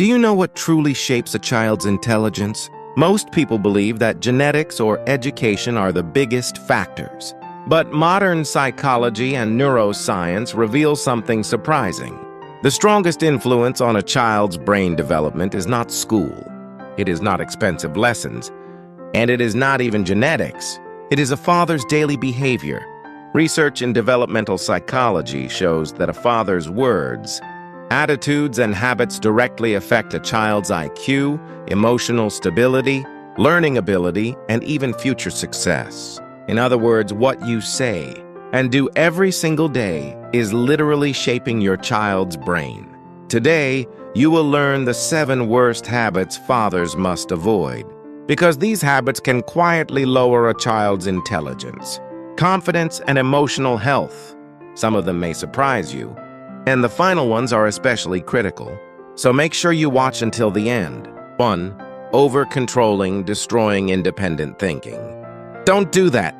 Do you know what truly shapes a child's intelligence? Most people believe that genetics or education are the biggest factors. But modern psychology and neuroscience reveal something surprising. The strongest influence on a child's brain development is not school. It is not expensive lessons. And it is not even genetics. It is a father's daily behavior. Research in developmental psychology shows that a father's words, attitudes, and habits directly affect a child's IQ, emotional stability, learning ability, and even future success. In other words, what you say and do every single day is literally shaping your child's brain. Today, you will learn the 7 worst habits fathers must avoid, because these habits can quietly lower a child's intelligence, confidence, and emotional health. Some of them may surprise you, and the final ones are especially critical. So make sure you watch until the end. 1. Over-controlling, destroying independent thinking. Don't do that.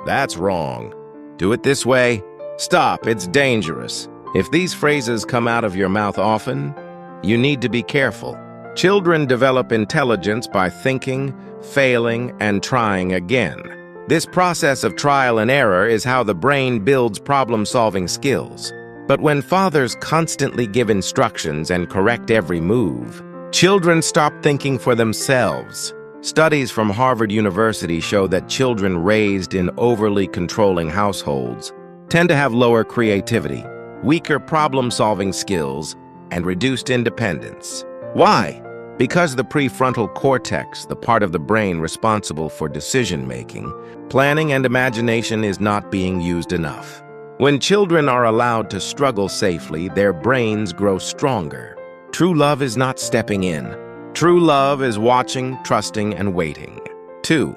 That's wrong. Do it this way. Stop, it's dangerous. If these phrases come out of your mouth often, you need to be careful. Children develop intelligence by thinking, failing, and trying again. This process of trial and error is how the brain builds problem-solving skills. But when fathers constantly give instructions and correct every move, children stop thinking for themselves. Studies from Harvard University show that children raised in overly controlling households tend to have lower creativity, weaker problem-solving skills, and reduced independence. Why? Because the prefrontal cortex, the part of the brain responsible for decision-making, planning, and imagination, is not being used enough. When children are allowed to struggle safely, their brains grow stronger. True love is not stepping in. True love is watching, trusting, and waiting. 2.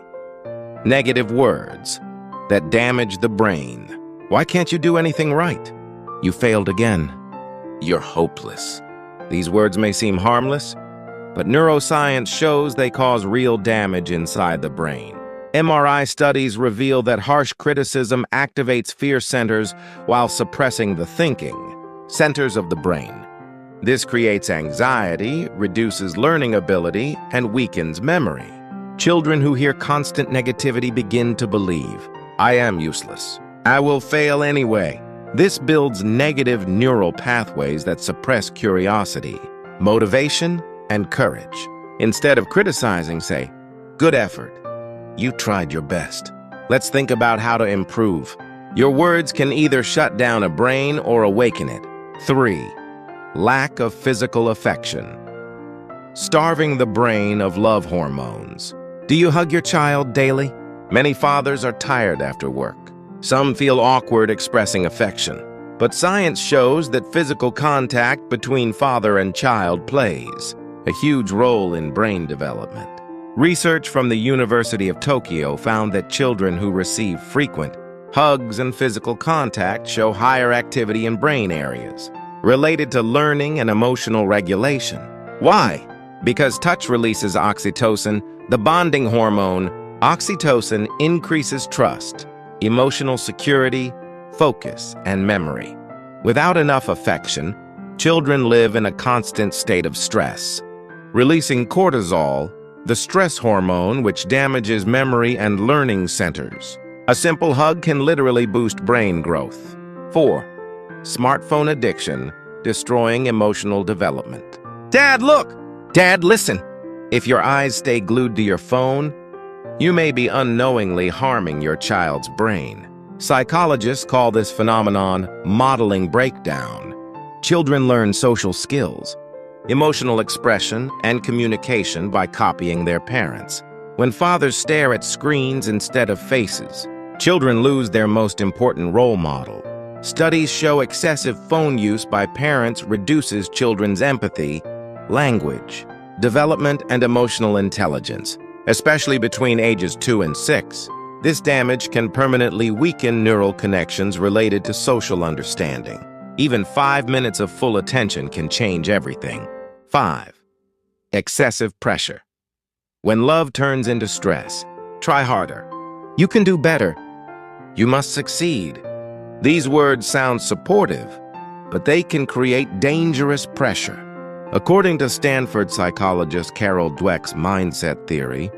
Negative words that damage the brain. Why can't you do anything right? You failed again. You're hopeless. These words may seem harmless, but neuroscience shows they cause real damage inside the brain. MRI studies reveal that harsh criticism activates fear centers while suppressing the thinking centers of the brain. This creates anxiety, reduces learning ability, and weakens memory. Children who hear constant negativity begin to believe, "I am useless. I will fail anyway." This builds negative neural pathways that suppress curiosity, motivation, and courage. Instead of criticizing, say, "Good effort. You tried your best. Let's think about how to improve." Your words can either shut down a brain or awaken it. 3. Lack of physical affection. Starving the brain of love hormones. Do you hug your child daily? Many fathers are tired after work. Some feel awkward expressing affection. But science shows that physical contact between father and child plays a huge role in brain development. Research from the University of Tokyo found that children who receive frequent hugs and physical contact show higher activity in brain areas related to learning and emotional regulation. Why? Because touch releases oxytocin, the bonding hormone. Oxytocin increases trust, emotional security, focus, and memory. Without enough affection, children live in a constant state of stress, releasing cortisol, the stress hormone which damages memory and learning centers. A simple hug can literally boost brain growth. 4. Smartphone addiction, destroying emotional development. Dad, look! Dad, listen! If your eyes stay glued to your phone, you may be unknowingly harming your child's brain. Psychologists call this phenomenon modeling breakdown. Children learn social skills, emotional expression, and communication by copying their parents. When fathers stare at screens instead of faces, children lose their most important role model. Studies show excessive phone use by parents reduces children's empathy, language, development, and emotional intelligence, especially between ages 2 and 6. This damage can permanently weaken neural connections related to social understanding. Even 5 minutes of full attention can change everything. 5. Excessive pressure. When love turns into stress, try harder. You can do better. You must succeed. These words sound supportive, but they can create dangerous pressure. According to Stanford psychologist Carol Dweck's mindset theory,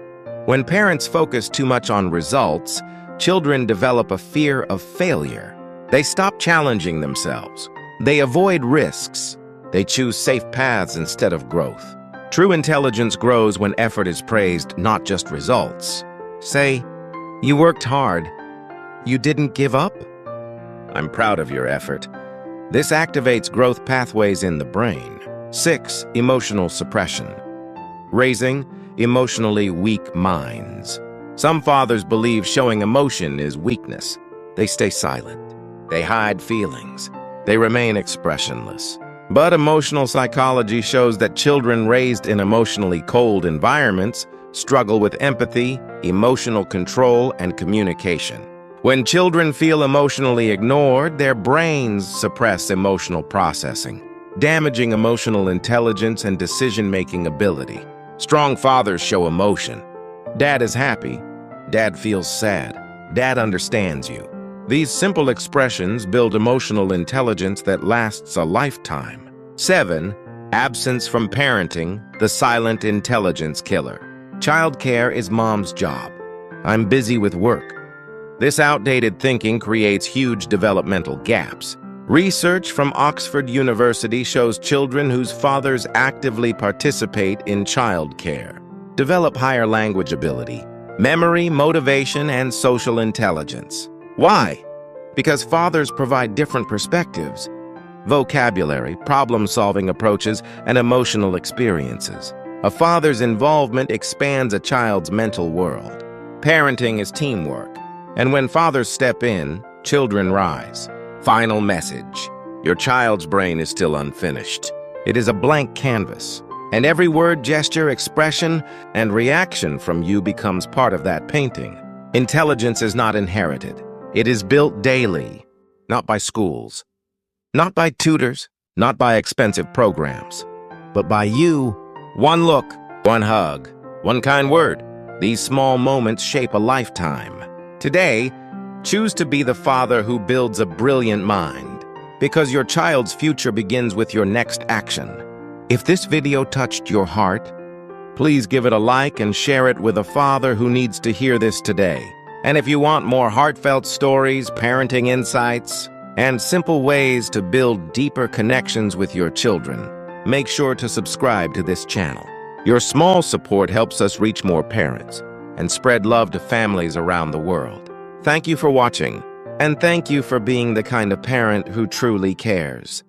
when parents focus too much on results, children develop a fear of failure. They stop challenging themselves. They avoid risks. They choose safe paths instead of growth. True intelligence grows when effort is praised, not just results. Say, "You worked hard. You didn't give up? I'm proud of your effort." This activates growth pathways in the brain. 6. Emotional suppression. Raising emotionally weak minds. Some fathers believe showing emotion is weakness. They stay silent. They hide feelings. They remain expressionless. But emotional psychology shows that children raised in emotionally cold environments struggle with empathy, emotional control, and communication. When children feel emotionally ignored, their brains suppress emotional processing, damaging emotional intelligence and decision-making ability. Strong fathers show emotion. Dad is happy. Dad feels sad. Dad understands you. These simple expressions build emotional intelligence that lasts a lifetime. 7. Absence from parenting, the silent intelligence killer. Childcare is mom's job. I'm busy with work. This outdated thinking creates huge developmental gaps. Research from Oxford University shows children whose fathers actively participate in childcare develop higher language ability, memory, motivation, and social intelligence. Why? Because fathers provide different perspectives, vocabulary, problem-solving approaches, and emotional experiences. A father's involvement expands a child's mental world. Parenting is teamwork, and when fathers step in, children rise. Final message. Your child's brain is still unfinished. It is a blank canvas, and every word, gesture, expression, and reaction from you becomes part of that painting. Intelligence is not inherited. It is built daily, not by schools, not by tutors, not by expensive programs, but by you. One look, one hug, one kind word. These small moments shape a lifetime. Today, choose to be the father who builds a brilliant mind, because your child's future begins with your next action. If this video touched your heart, please give it a like and share it with a father who needs to hear this today. And if you want more heartfelt stories, parenting insights, and simple ways to build deeper connections with your children, make sure to subscribe to this channel. Your small support helps us reach more parents and spread love to families around the world. Thank you for watching, and thank you for being the kind of parent who truly cares.